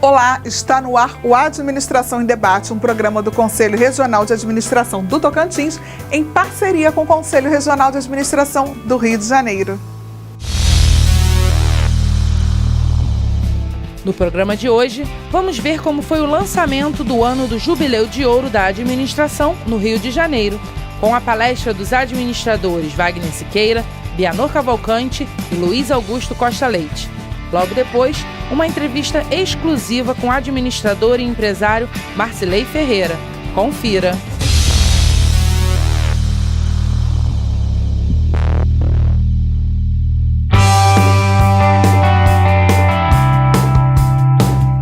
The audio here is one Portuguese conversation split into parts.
Olá, está no ar o Administração em Debate, um programa do Conselho Regional de Administração do Tocantins, em parceria com o Conselho Regional de Administração do Rio de Janeiro. No programa de hoje, vamos ver como foi o lançamento do ano do Jubileu de Ouro da Administração no Rio de Janeiro, com a palestra dos administradores Wagner Siqueira, Bianor Cavalcante e Luiz Augusto Costa Leite. Logo depois, uma entrevista exclusiva com o administrador e empresário Marcilei Ferreira. Confira!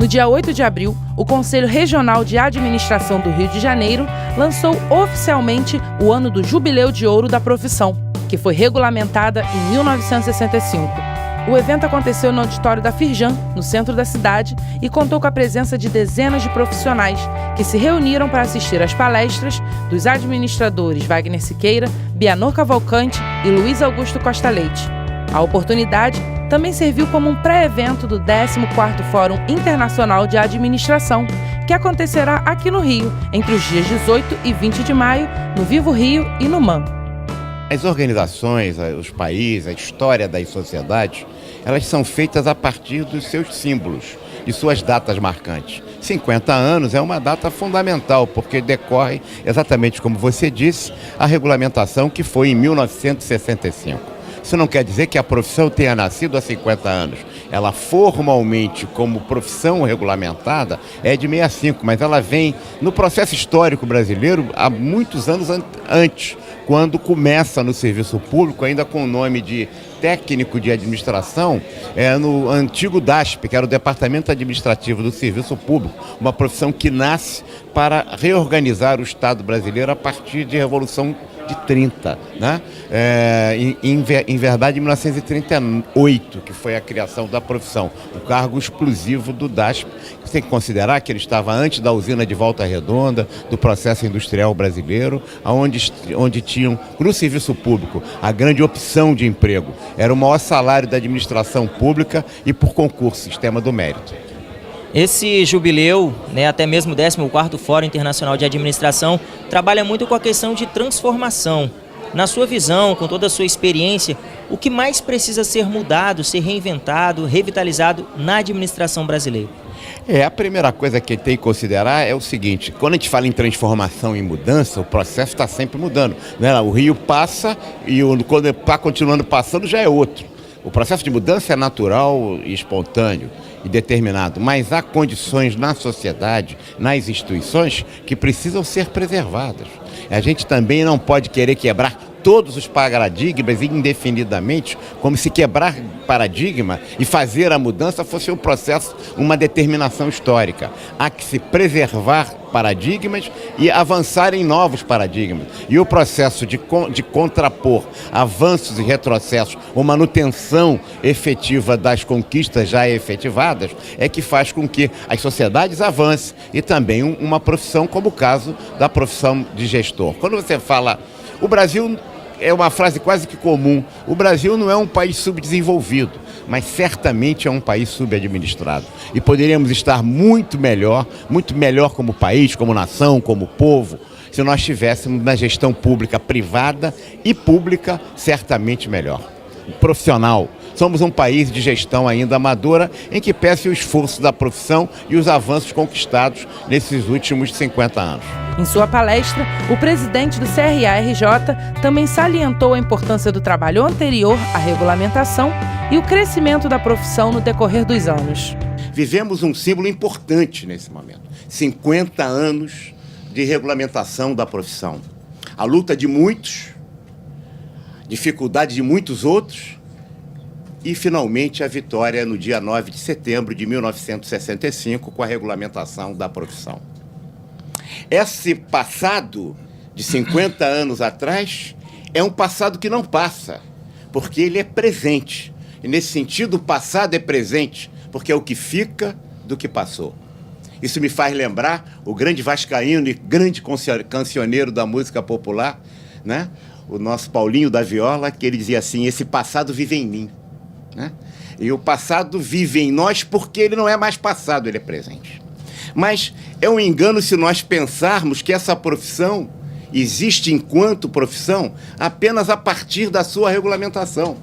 No dia 8 de abril, o Conselho Regional de Administração do Rio de Janeiro lançou oficialmente o ano do Jubileu de Ouro da profissão, que foi regulamentada em 1965. O evento aconteceu no auditório da Firjan, no centro da cidade, e contou com a presença de dezenas de profissionais que se reuniram para assistir às palestras dos administradores Wagner Siqueira, Bianor Cavalcante e Luiz Augusto Costa Leite. A oportunidade também serviu como um pré-evento do 14º Fórum Internacional de Administração, que acontecerá aqui no Rio, entre os dias 18 e 20 de maio, no Vivo Rio e no MAN. As organizações, os países, a história das sociedades, elas são feitas a partir dos seus símbolos, de suas datas marcantes. 50 anos é uma data fundamental, porque decorre, exatamente como você disse, a regulamentação que foi em 1965. Isso não quer dizer que a profissão tenha nascido há 50 anos. Ela formalmente, como profissão regulamentada, é de 65, mas ela vem no processo histórico brasileiro há muitos anos antes, quando começa no serviço público, ainda com o nome de técnico de administração, no antigo DASP, que era o Departamento Administrativo do Serviço Público, uma profissão que nasce para reorganizar o Estado brasileiro a partir de Revolução de 30, né? Em verdade, em 1938, que foi a criação da profissão, o cargo exclusivo do DASP. Você tem que considerar que ele estava antes da usina de Volta Redonda, do processo industrial brasileiro, onde tinham, no serviço público, a grande opção de emprego. Era o maior salário da administração pública e por concurso, sistema do mérito. Esse jubileu, até mesmo o 14º Fórum Internacional de Administração, trabalha muito com a questão de transformação. Na sua visão, com toda a sua experiência, o que mais precisa ser mudado, ser reinventado, revitalizado na administração brasileira? A primeira coisa que tem que considerar é o seguinte: quando a gente fala em transformação e mudança, o processo está sempre mudando, né? O rio passa e quando está continuando passando já é outro. O processo de mudança é natural e espontâneo e determinado, mas há condições na sociedade, nas instituições, que precisam ser preservadas. A gente também não pode querer quebrar todos os paradigmas indefinidamente, como se quebrar paradigma e fazer a mudança fosse um processo, uma determinação histórica. Há que se preservar paradigmas e avançar em novos paradigmas. E o processo de contrapor avanços e retrocessos, ou manutenção efetiva das conquistas já efetivadas, é que faz com que as sociedades avancem e também uma profissão como o caso da profissão de gestor. Quando você fala, o Brasil... É uma frase quase que comum. O Brasil não é um país subdesenvolvido, mas certamente é um país subadministrado. E poderíamos estar muito melhor como país, como nação, como povo, se nós estivéssemos na gestão pública, privada e pública, certamente melhor. Profissional. Somos um país de gestão ainda amadora, em que pese o esforço da profissão e os avanços conquistados nesses últimos 50 anos. Em sua palestra, o presidente do CRA-RJ também salientou a importância do trabalho anterior à regulamentação e o crescimento da profissão no decorrer dos anos. Vivemos um símbolo importante nesse momento. 50 anos de regulamentação da profissão. A luta de muitos, dificuldade de muitos outros, e, finalmente, a vitória no dia 9 de setembro de 1965, com a regulamentação da profissão. Esse passado de 50 anos atrás é um passado que não passa, porque ele é presente. E, nesse sentido, o passado é presente, porque é o que fica do que passou. Isso me faz lembrar o grande vascaíno e grande cancioneiro da música popular, né? O nosso Paulinho da Viola, que ele dizia assim: esse passado vive em mim. Né? E o passado vive em nós porque ele não é mais passado, ele é presente. Mas é um engano se nós pensarmos que essa profissão existe enquanto profissão apenas a partir da sua regulamentação.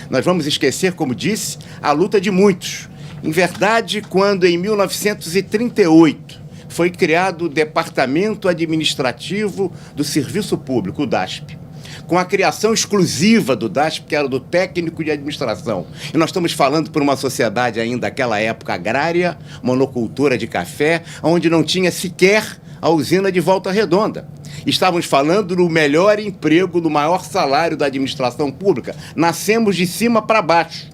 Nós vamos esquecer, como disse, a luta de muitos. Em verdade, quando em 1938 foi criado o Departamento Administrativo do Serviço Público, o DASP, com a criação exclusiva do DASP, que era do técnico de administração. E nós estamos falando por uma sociedade ainda daquela época agrária, monocultura de café, onde não tinha sequer a usina de Volta Redonda. Estávamos falando do melhor emprego, do maior salário da administração pública. Nascemos de cima para baixo,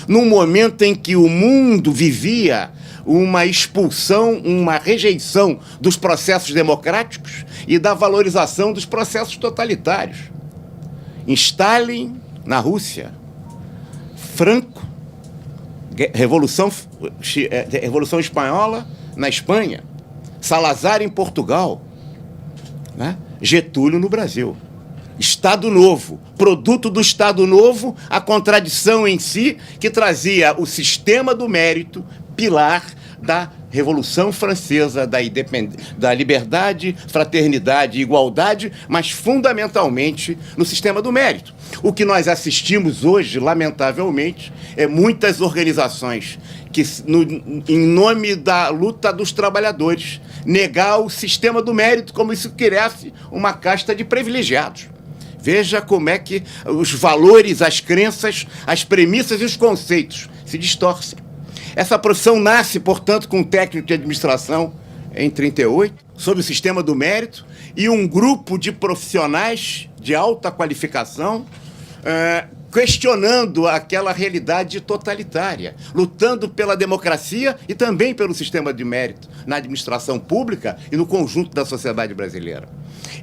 num momento em que o mundo vivia uma expulsão, uma rejeição dos processos democráticos e da valorização dos processos totalitários. Em Stalin, na Rússia, Franco, Revolução Espanhola, na Espanha, Salazar em Portugal, né? Getúlio no Brasil. Estado Novo, produto do Estado Novo, a contradição em si, que trazia o sistema do mérito, pilar da Revolução Francesa, da liberdade, fraternidade e igualdade, mas fundamentalmente no sistema do mérito. O que nós assistimos hoje, lamentavelmente, é muitas organizações que, em nome da luta dos trabalhadores, negar o sistema do mérito como se criasse uma casta de privilegiados. Veja como é que os valores, as crenças, as premissas e os conceitos se distorcem. Essa profissão nasce, portanto, com um técnico de administração em 38, sob o sistema do mérito, e um grupo de profissionais de alta qualificação questionando aquela realidade totalitária, lutando pela democracia e também pelo sistema de mérito na administração pública e no conjunto da sociedade brasileira.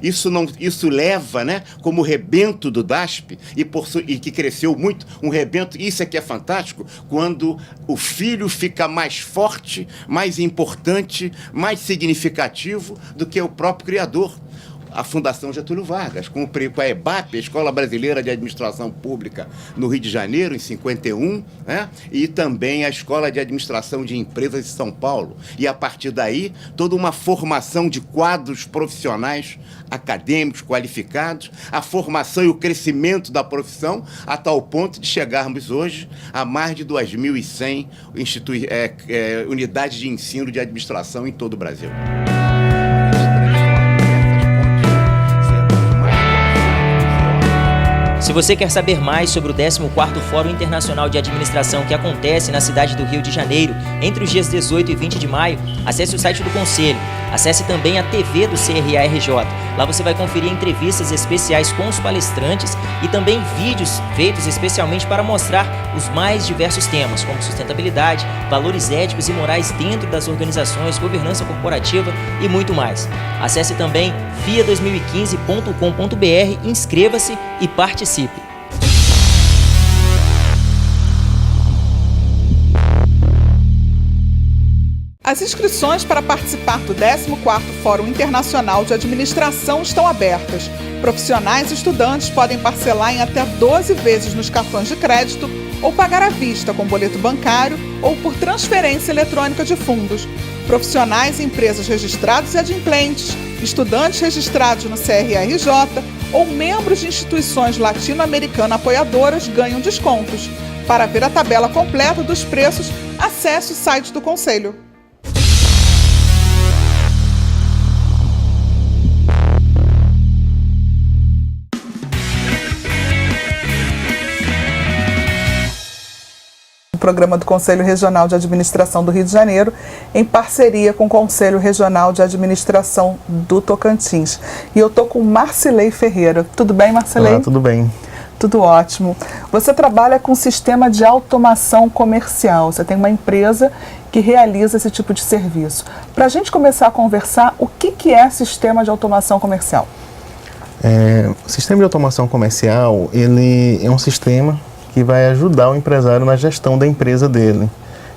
Isso leva, né, como rebento do DASP, e que cresceu muito, um rebento, isso é que é fantástico, quando o filho fica mais forte, mais importante, mais significativo do que o próprio criador. A Fundação Getúlio Vargas, com a EBAP, a Escola Brasileira de Administração Pública, no Rio de Janeiro, em 51, né? E também a Escola de Administração de Empresas de São Paulo. E, a partir daí, toda uma formação de quadros profissionais, acadêmicos, qualificados, a formação e o crescimento da profissão, a tal ponto de chegarmos hoje a mais de 2.100 unidades de ensino de administração em todo o Brasil. Se você quer saber mais sobre o 14º Fórum Internacional de Administração que acontece na cidade do Rio de Janeiro entre os dias 18 e 20 de maio, acesse o site do Conselho. Acesse também a TV do CRA-RJ. Lá você vai conferir entrevistas especiais com os palestrantes e também vídeos feitos especialmente para mostrar os mais diversos temas, como sustentabilidade, valores éticos e morais dentro das organizações, governança corporativa e muito mais. Acesse também fia2015.com.br, inscreva-se e participe. As inscrições para participar do 14º Fórum Internacional de Administração estão abertas. Profissionais e estudantes podem parcelar em até 12 vezes nos cartões de crédito ou pagar à vista com boleto bancário ou por transferência eletrônica de fundos. Profissionais e empresas registrados e adimplentes, estudantes registrados no CRA-RJ ou membros de instituições latino-americanas apoiadoras ganham descontos. Para ver a tabela completa dos preços, acesse o site do Conselho. O programa do Conselho Regional de Administração do Rio de Janeiro, em parceria com o Conselho Regional de Administração do Tocantins. E eu estou com Marcilei Ferreira. Tudo bem, Marcilei? Olá, tudo bem. Tudo ótimo. Você trabalha com sistema de automação comercial. Você tem uma empresa que realiza esse tipo de serviço. Para a gente começar a conversar, o que é sistema de automação comercial? O sistema de automação comercial, ele é um sistema que vai ajudar o empresário na gestão da empresa dele.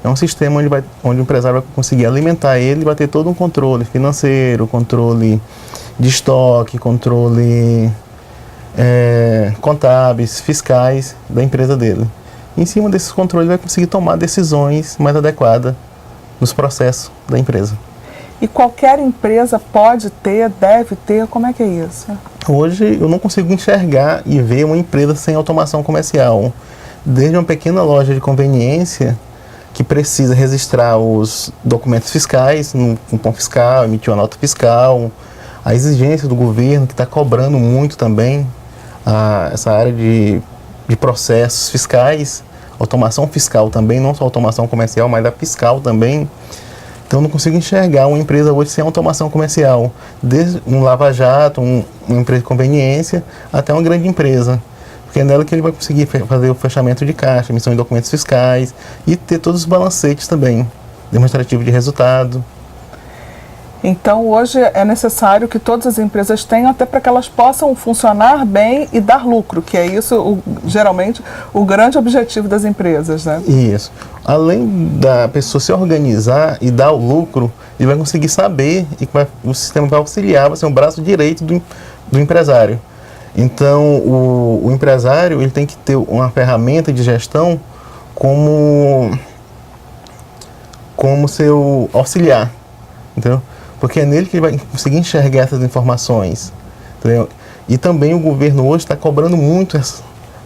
É um sistema onde o empresário vai conseguir alimentar ele e vai ter todo um controle financeiro, controle de estoque, controle contábeis, fiscais da empresa dele. Em cima desses controles, vai conseguir tomar decisões mais adequadas nos processos da empresa. E qualquer empresa pode ter, deve ter, como é que é isso? Hoje eu não consigo enxergar e ver uma empresa sem automação comercial. Desde uma pequena loja de conveniência que precisa registrar os documentos fiscais no cupom fiscal, emitir uma nota fiscal, a exigência do governo que está cobrando muito também essa área de processos fiscais, automação fiscal também, não só automação comercial, mas a fiscal também. Então eu não consigo enxergar uma empresa hoje sem automação comercial, desde um lava-jato, uma empresa de conveniência, até uma grande empresa. Porque é nela que ele vai conseguir fazer o fechamento de caixa, emissão de documentos fiscais e ter todos os balancetes também, demonstrativo de resultado. Então hoje é necessário que todas as empresas tenham, até para que elas possam funcionar bem e dar lucro, que é isso geralmente o grande objetivo das empresas, né? Isso. Além da pessoa se organizar e dar o lucro, ele vai conseguir saber e o sistema vai auxiliar, vai ser um braço direito do empresário. Então o empresário ele tem que ter uma ferramenta de gestão como seu auxiliar, entendeu? Porque é nele que ele vai conseguir enxergar essas informações, entendeu? E também o governo hoje está cobrando muito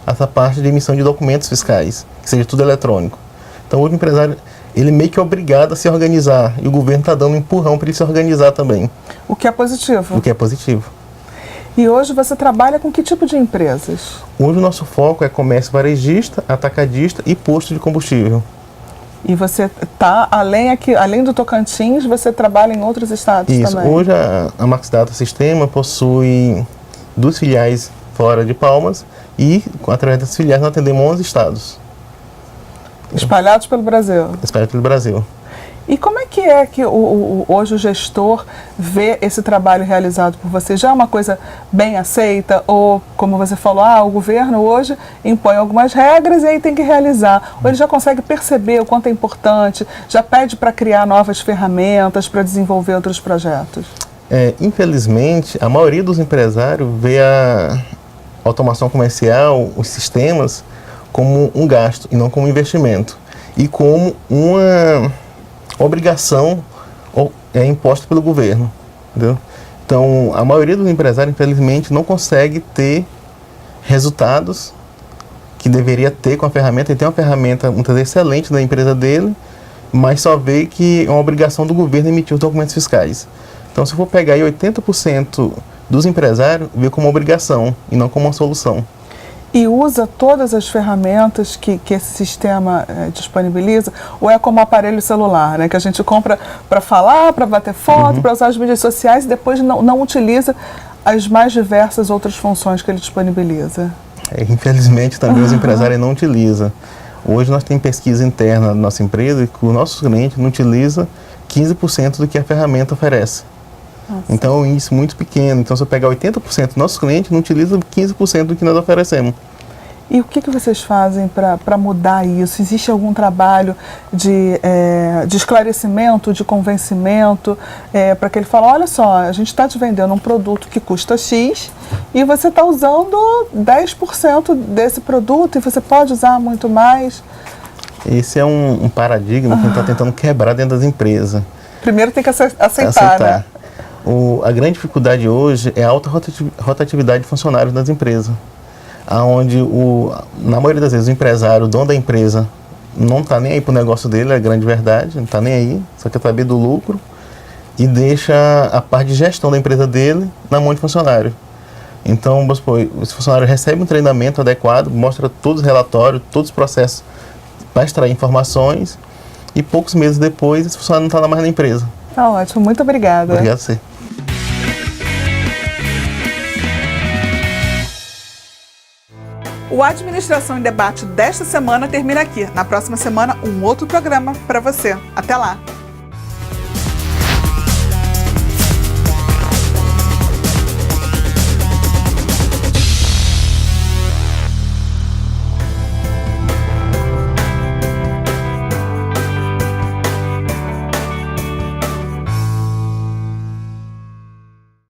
essa parte de emissão de documentos fiscais, que seja tudo eletrônico. Então hoje o empresário, ele meio que é obrigado a se organizar, e o governo está dando um empurrão para ele se organizar também. O que é positivo. O que é positivo. E hoje você trabalha com que tipo de empresas? Hoje o nosso foco é comércio varejista, atacadista e posto de combustível. E você está, além do Tocantins, você trabalha em outros estados Isso. também? Hoje a Max Data Sistema possui 2 filiais fora de Palmas e, através das filiais, nós atendemos 11 estados. Espalhados pelo Brasil? Espalhados pelo Brasil. E como é que hoje o gestor vê esse trabalho realizado por você? Já é uma coisa bem aceita? Ou, como você falou, o governo hoje impõe algumas regras e aí tem que realizar. Ou ele já consegue perceber o quanto é importante, já pede para criar novas ferramentas, para desenvolver outros projetos? Infelizmente, a maioria dos empresários vê a automação comercial, os sistemas, como um gasto e não como um investimento. E como uma obrigação imposta pelo governo, entendeu? Então, a maioria dos empresários, infelizmente, não consegue ter resultados que deveria ter com a ferramenta. Ele tem uma ferramenta muitas vezes excelente na empresa dele, mas só vê que é uma obrigação do governo emitir os documentos fiscais. Então, se eu for pegar aí 80% dos empresários, vê como uma obrigação e não como uma solução. E usa todas as ferramentas que esse sistema disponibiliza, ou é como aparelho celular, né, que a gente compra para falar, para bater foto, para usar as mídias sociais e depois não utiliza as mais diversas outras funções que ele disponibiliza? Infelizmente também os empresários não utilizam. Hoje nós temos pesquisa interna da nossa empresa que o nosso cliente não utiliza 15% do que a ferramenta oferece. Nossa. Então é um índice muito pequeno. Então se eu pegar 80% do nosso cliente, não utiliza 15% do que nós oferecemos. E o que vocês fazem para mudar isso? Existe algum trabalho de esclarecimento, de convencimento, para que ele fale, olha só, a gente está te vendendo um produto que custa X e você está usando 10% desse produto e você pode usar muito mais? Esse é um paradigma que a gente está tentando quebrar dentro das empresas. Primeiro tem que aceitar. Né? A grande dificuldade hoje é a alta rotatividade de funcionários das empresas, onde, na maioria das vezes, o empresário, o dono da empresa, não está nem aí para o negócio dele, é a grande verdade, não está nem aí, só quer saber do lucro, e deixa a parte de gestão da empresa dele na mão de funcionário. Então, vamos supor, esse funcionário recebe um treinamento adequado, mostra todos os relatórios, todos os processos para extrair informações, e poucos meses depois, esse funcionário não está mais na empresa. Tá ótimo, muito obrigada. Obrigado a você. O Administração em Debate desta semana termina aqui. Na próxima semana, um outro programa para você. Até lá!